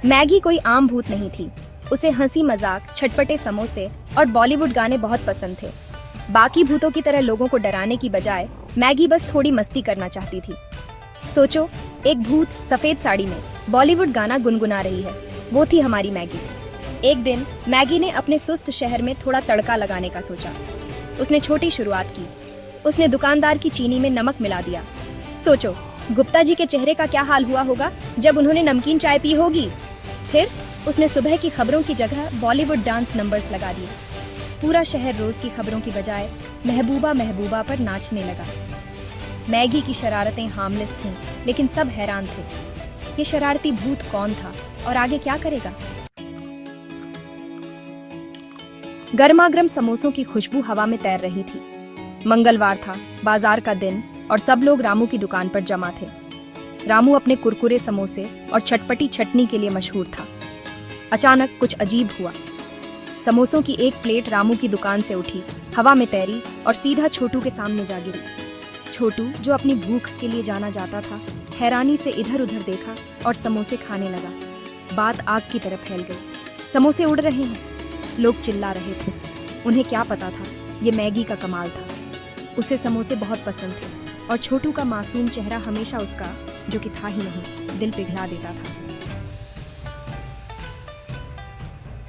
Maggi कोई आम भूत नहीं थी। उसे हंसी मजाक, छटपटे समोसे और बॉलीवुड गाने बहुत पसंद थे। बाकी भूतों की तरह लोगों को डराने की बजाय मैगी बस थोड़ी मस्ती करना चाहती थी। सोचो, एक भूत सफेद साड़ी में बॉलीवुड गाना गुनगुना रही है। वो थी हमारी मैगी। एक दिन मैगी ने अपने सुस्त शहर में थोड़ा तड़का लगाने का सोचा। उसने छोटी शुरुआत की। उसने दुकानदार की चीनी में नमक मिला दिया। सोचो, गुप्ता जी के चेहरे का क्या हाल हुआ होगा जब उन्होंने नमकीन चाय पी होगी। फिर उसने सुबह की खबरों की जगह बॉलीवुड डांस नंबर्स लगा दिए। पूरा शहर रोज की खबरों की बजाय महबूबा महबूबा पर नाचने लगा। मैगी की शरारतें हार्मलेस थीं, लेकिन सब हैरान थे। ये शरारती भूत कौन था और आगे क्या करेगा? गर्मागर्म समोसों की खुशबू हवा में तैर रही थी। मंगलवार था, बाजार का दिन, और सब लोग रामू की दुकान पर जमा थे। रामू अपने कुरकुरे समोसे और चटपटी चटनी के लिए मशहूर था। अचानक कुछ अजीब हुआ। समोसों की एक प्लेट रामू की दुकान से उठी, हवा में तैरी और सीधा छोटू के सामने जा गिरी। छोटू, जो अपनी भूख के लिए जाना जाता था, हैरानी से इधर उधर देखा और समोसे खाने लगा। बात आग की तरफ फैल गई। समोसे उड़ रहे हैं, लोग चिल्ला रहे थे। उन्हें क्या पता था, ये मैगी का कमाल था। उसे समोसे बहुत पसंद थे और छोटू का मासूम चेहरा हमेशा उसका, जो कि था ही नहीं, दिल पिघला देता था।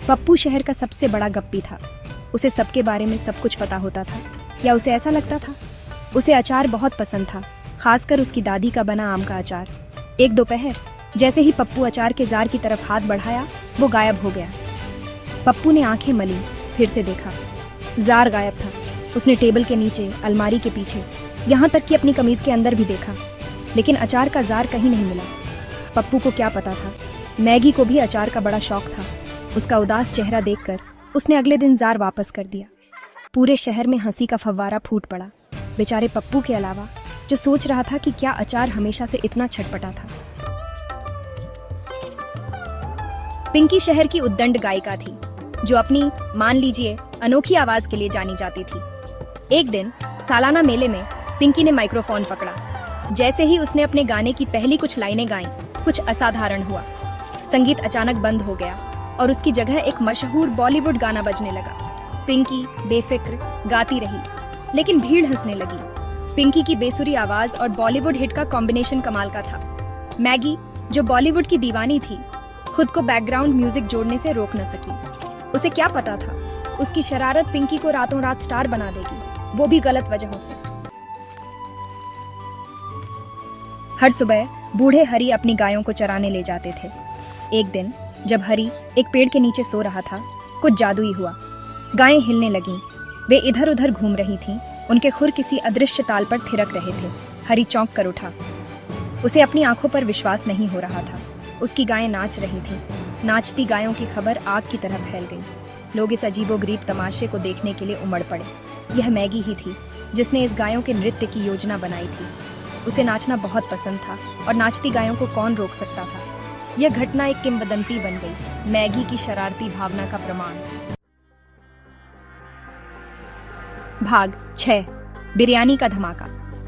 पप्पू शहर का सबसे बड़ा गप्पी था। उसे सबके बारे में सब कुछ पता होता था, या उसे ऐसा लगता था। उसे अचार बहुत पसंद था, खासकर उसकी दादी का बना आम का अचार। एक दोपहर, जैसे ही पप्पू अचार के जार की तरफ हाथ बढ़ाया, वो गायब हो गया। पप्पू ने आंखें मली, फिर से देखा। जार गायब था। उसने टेबल के नीचे, अलमारी के पीछे, यहाँ तक कि अपनी कमीज के अंदर भी देखा, लेकिन अचार का जार कहीं नहीं मिला। पप्पू को क्या पता था, मैगी को भी अचार का बड़ा शौक था। उसका उदास चेहरा देखकर उसने अगले दिन जार वापस कर दिया। पूरे शहर में हंसी का फव्वारा फूट पड़ा, बेचारे पप्पू के अलावा, जो सोच रहा था कि क्या अचार हमेशा से इतना छटपटा था। पिंकी शहर की उद्दंड गायिका थी, जो अपनी, मान लीजिए, अनोखी आवाज के लिए जानी जाती थी। एक दिन सालाना मेले में पिंकी ने माइक्रोफोन पकड़ा। जैसे ही उसने अपने गाने की पहली कुछ लाइनें गाईं, कुछ असाधारण हुआ। संगीत अचानक बंद हो गया और उसकी जगह एक मशहूर बॉलीवुड गाना बजने लगा। पिंकी बेफिक्र गाती रही, लेकिन भीड़ हंसने लगी। पिंकी की बेसुरी आवाज और बॉलीवुड हिट का कॉम्बिनेशन कमाल का था। मैगी, जो बॉलीवुड की दीवानी थी, खुद को बैकग्राउंड म्यूजिक जोड़ने से रोक न सकी। उसे क्या पता था, उसकी शरारत पिंकी को रातों रात स्टार बना देगी, वो भी गलत वजहों से। हर सुबह बूढ़े हरी अपनी गायों को चराने ले जाते थे। एक दिन जब हरी एक पेड़ के नीचे सो रहा था, कुछ जादुई हुआ। गायें हिलने लगीं। वे इधर उधर घूम रही थीं। उनके खुर किसी अदृश्य ताल पर थिरक रहे थे। हरी चौंक कर उठा। उसे अपनी आंखों पर विश्वास नहीं हो रहा था। उसकी गायें नाच रही थीं। नाचती गायों की खबर आग की तरह फैल गई। लोग इस अजीबोगरीब तमाशे को देखने के लिए उमड़ पड़े। यह मैगी ही थी जिसने इस गायों के नृत्य की योजना बनाई थी। उसे नाचना बहुत पसंद था और नाचती गायों को कौन रोक सकता था। यह घटना एक किंवदंती बन गई, मैगी की शरारती भावना का प्रमाण। भाग 6, बिरयानी का धमाका।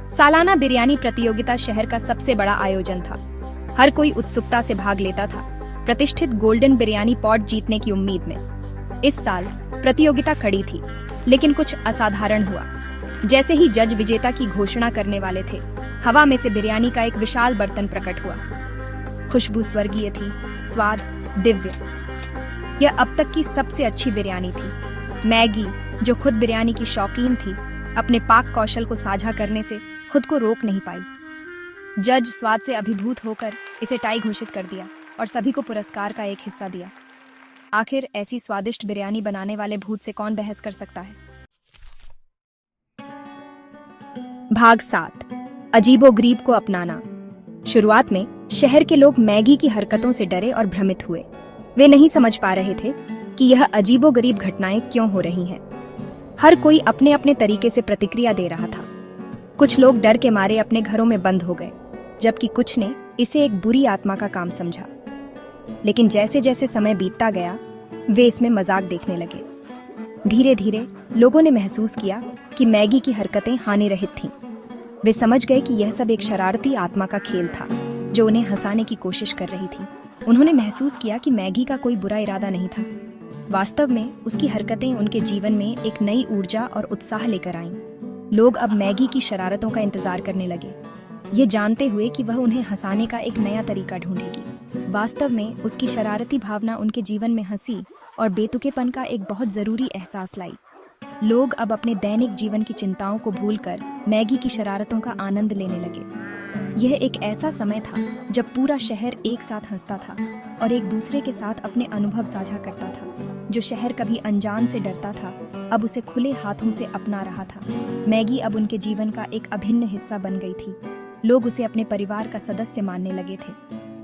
सालाना बिरयानी प्रतियोगिता शहर का सबसे बड़ा आयोजन था। हर कोई उत्सुकता से भाग लेता था, प्रतिष्ठित गोल्डन बिरयानी पॉट जीतने की उम्मीद में। इस साल प्रतियोगिता कड़ी थी, लेकिन कुछ असाधारण हुआ। जैसे ही जज विजेता की घोषणा करने वाले थे, हवा में से बिरयानी का एक विशाल बर्तन प्रकट हुआ। खुशबू स्वर्गीय थी, स्वाद दिव्य। यह अब तक की सबसे अच्छी बिरयानी थी। मैगी, जो खुद बिरयानी की शौकीन थी, अपने पाक कौशल को साझा करने से खुद को रोक नहीं पाई। जज स्वाद से अभिभूत होकर इसे टाई घोषित कर दिया और सभी को पुरस्कार का एक हिस्सा दिया। आखिर ऐसी स्वादिष्ट बिरयानी बनाने वाले भूत से कौन बहस कर सकता है। भाग 7, अजीबोगरीब को अपनाना। शुरुआत में शहर के लोग मैगी की हरकतों से डरे और भ्रमित हुए। वे नहीं समझ पा रहे थे कि यह अजीबोगरीब घटनाएं क्यों हो रही हैं। हर कोई अपने अपने तरीके से प्रतिक्रिया दे रहा था। कुछ लोग डर के मारे अपने घरों में बंद हो गए, जबकि कुछ ने इसे एक बुरी आत्मा का काम समझा। लेकिन जैसे जैसे समय बीतता गया, वे इसमें मजाक देखने लगे। धीरे धीरे लोगों ने महसूस किया कि मैगी की हरकतें हानिरहित थीं। वे समझ गए कि यह सब एक शरारती आत्मा का खेल था, जो उन्हें हंसाने की कोशिश कर रही थी। उन्होंने महसूस किया कि मैगी का कोई बुरा इरादा नहीं था। वास्तव में उसकी हरकतें उनके जीवन में एक नई ऊर्जा और उत्साह लेकर आईं। लोग अब मैगी की शरारतों का इंतजार करने लगे, ये जानते हुए कि वह उन्हें हंसाने का एक नया तरीका ढूंढेगी। वास्तव में उसकी शरारती भावना उनके जीवन में हंसी और बेतुकेपन का एक बहुत जरूरी एहसास लाई। लोग अब अपने दैनिक जीवन की चिंताओं को भूलकर मैगी की शरारतों का आनंद लेने लगे। यह एक ऐसा समय था जब पूरा शहर एक साथ हंसता था और एक दूसरे के साथ अपने अनुभव साझा करता था। जो शहर कभी अनजान से डरता था, अब उसे खुले हाथों से अपना रहा था। मैगी अब उनके जीवन का एक अभिन्न हिस्सा बन गई थी। लोग उसे अपने परिवार का सदस्य मानने लगे थे।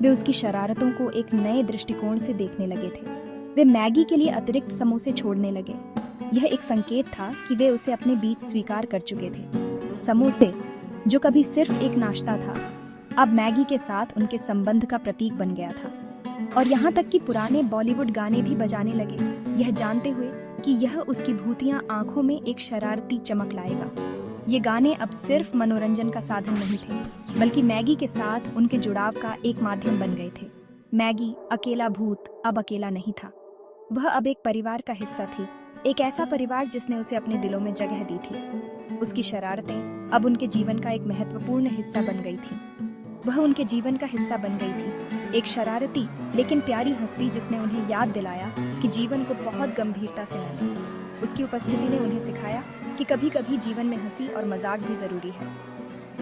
वे उसकी शरारतों को एक नए दृष्टिकोण से देखने लगे थे। वे मैगी के लिए अतिरिक्त समोसे छोड़ने लगे। यह एक संकेत था कि वे उसे अपने बीच स्वीकार कर चुके थे। समोसे, जो कभी सिर्फ एक नाश्ता था, अब मैगी के साथ उनके संबंध का प्रतीक बन गया था। और यहाँ तक कि पुराने बॉलीवुड गाने भी बजाने लगे, यह जानते हुए कि यह उसकी भूतियां आंखों में एक शरारती चमक लाएगा। ये गाने अब सिर्फ मनोरंजन का साधन नहीं थे, बल्कि मैगी के साथ उनके जुड़ाव का एक माध्यम बन गए थे। मैगी अकेला भूत अब अकेला नहीं था। वह अब एक परिवार का हिस्सा थी, एक ऐसा परिवार जिसने उसे अपने दिलों में जगह दी थी। उसकी शरारतें अब उनके जीवन का एक महत्वपूर्ण हिस्सा बन गई थी। वह उनके जीवन का हिस्सा बन गई थी, एक शरारती लेकिन प्यारी हस्ती जिसने उन्हें याद दिलाया कि जीवन को बहुत गंभीरता से लें। उसकी उपस्थिति ने उन्हें सिखाया कि कभी कभी जीवन में हंसी और मजाक भी जरूरी है।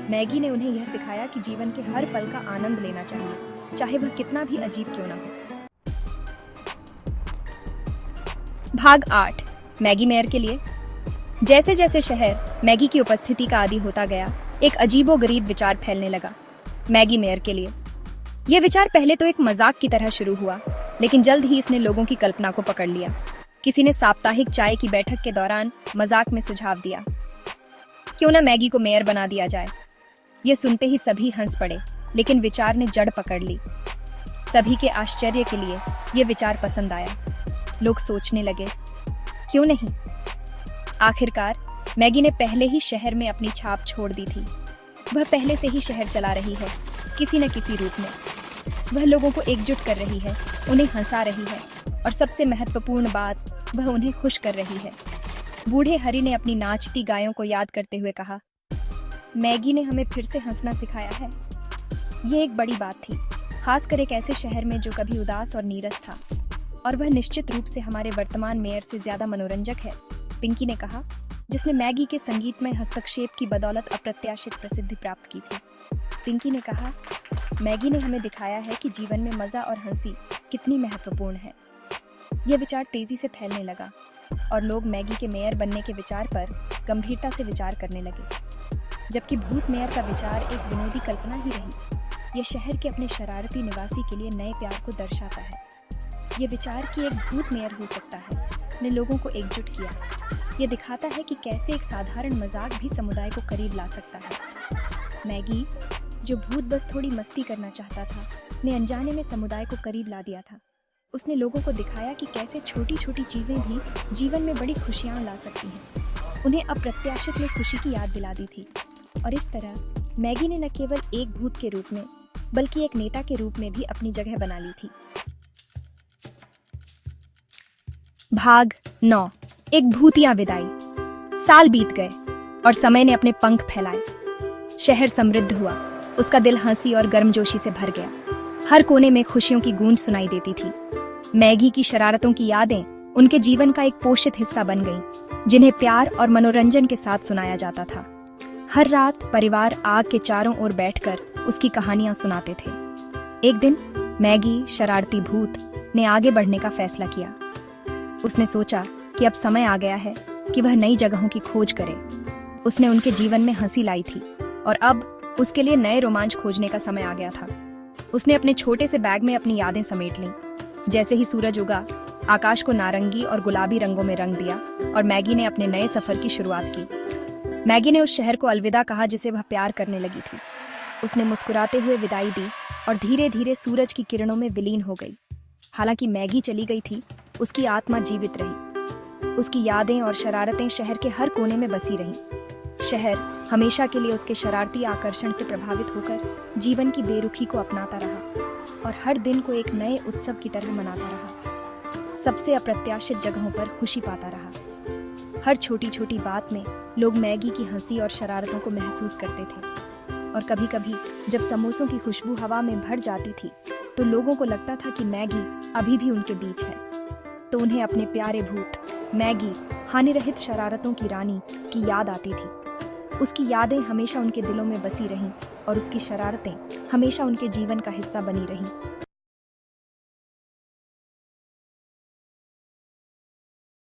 मैगी ने उन्हें यह सिखाया कि जीवन के हर पल का आनंद लेना चाहिए, चाहे वह कितना भी अजीब क्यों ना हो। भाग 8, मैगी मेयर के लिए। जैसे जैसे शहर मैगी की उपस्थिति का आदी होता गया, एक अजीबोगरीब विचार फैलने लगा मैगी मेयर के लिए। यह विचार पहले तो एक मजाक की तरह शुरू हुआ, लेकिन जल्द ही इसने लोगों की कल्पना को पकड़ लिया। किसी ने साप्ताहिक चाय की बैठक के दौरान मजाक में सुझाव दिया, क्यों ना मैगी को मेयर बना दिया जाए। यह सुनते ही सभी हंस पड़े, लेकिन विचार ने जड़ पकड़ ली। सभी के आश्चर्य के लिए यह विचार पसंद आया। लोग सोचने लगे, क्यों नहीं। आखिरकार मैगी ने पहले ही शहर में अपनी छाप छोड़ दी थी। वह पहले से ही शहर चला रही है, किसी न किसी रूप में। वह लोगों को एकजुट कर रही है, उन्हें हंसा रही है, और सबसे महत्वपूर्ण बात, वह उन्हें खुश कर रही है। बूढ़े हरी ने अपनी नाचती गायों को याद करते हुए कहा, मैगी ने हमें फिर से हंसना सिखाया है। ये एक बड़ी बात थी, खासकर एक ऐसे शहर में जो कभी उदास और नीरस था, और वह निश्चित रूप से हमारे वर्तमान मेयर से ज्यादा मनोरंजक है, पिंकी ने कहा, जिसने मैगी के संगीतमय हस्तक्षेप की बदौलत अप्रत्याशित प्रसिद्धि प्राप्त की थी। पिंकी ने कहा, मैगी ने हमें दिखाया है कि जीवन में मजा और हंसी कितनी महत्वपूर्ण है। यह विचार तेजी से फैलने लगा और लोग मैगी के मेयर बनने के विचार पर गंभीरता से विचार करने लगे। जबकि भूत मेयर का विचार एक विनोदी कल्पना ही रही, यह शहर के अपने शरारती निवासी के लिए नए प्यार को दर्शाता है। यह विचार कि एक भूत मेयर हो सकता है ने लोगों को एकजुट किया। यह दिखाता है कि कैसे एक साधारण मजाक भी समुदाय को करीब ला सकता है। मैगी, जो भूत बस थोड़ी मस्ती करना चाहता था, ने अनजाने में समुदाय को करीब ला दिया था। उसने लोगों को दिखाया कि कैसे छोटी छोटी चीजें भी जीवन में बड़ी खुशियां ला सकती हैं। उन्हें अप्रत्याशित में खुशी की याद दिला दी थी। और इस तरह मैगी ने न केवल एक भूत के रूप में, बल्कि एक नेता के रूप में भी अपनी जगह बना ली थी। भाग 9, एक भूतिया विदाई। साल बीत गए और समय ने अपने पंख फैलाए। शहर समृद्ध हुआ, उसका दिल हंसी और गर्मजोशी से भर गया। हर कोने में खुशियों की गूंज सुनाई देती थी। मैगी की शरारतों की यादें उनके जीवन का एक पोषित हिस्सा बन गईं, जिन्हें प्यार और मनोरंजन के साथ सुनाया जाता था। हर रात परिवार आग के चारों ओर बैठकर उसकी कहानियां सुनाते थे। एक दिन मैगी, शरारती भूत, ने आगे बढ़ने का फैसला किया। उसने सोचा कि अब समय आ गया है कि वह नई जगहों की खोज करे। उसने उनके जीवन में हंसी लाई थी और अब उसके लिए नए रोमांच खोजने का समय आ गया था। उसने अपने छोटे से बैग में अपनी यादें समेट लीं। जैसे ही सूरज उगा, आकाश को नारंगी और गुलाबी रंगों में रंग दिया और मैगी ने अपने नए सफर की शुरुआत की। मैगी ने उस शहर को अलविदा कहा जिसे वह प्यार करने लगी थी। उसने मुस्कुराते हुए विदाई दी और धीरे धीरे सूरज की किरणों में विलीन हो गई। हालांकि मैगी चली गई थी, उसकी आत्मा जीवित रही। उसकी यादें और शरारतें शहर के हर कोने में बसी रहीं। शहर हमेशा के लिए उसके शरारती आकर्षण से प्रभावित होकर जीवन की बेरुखी को अपनाता रहा। और हर दिन को एक नए उत्सव की तरह मनाता रहा। सबसे अप्रत्याशित जगहों पर खुशी पाता रहा। हर छोटी छोटी बात में लोग मैगी की हंसी और शरारतों को महसूस करते थे। और कभी कभी जब समोसों की खुशबू हवा में भर जाती थी तो लोगों को लगता था कि मैगी अभी भी उनके बीच है। तो उन्हें अपने प्यारे भूत मैगी, हानिरहित शरारतों की रानी की याद आती थी। उसकी यादें हमेशा उनके दिलों में बसी रहीं और उसकी शरारतें हमेशा उनके जीवन का हिस्सा बनी रहीं।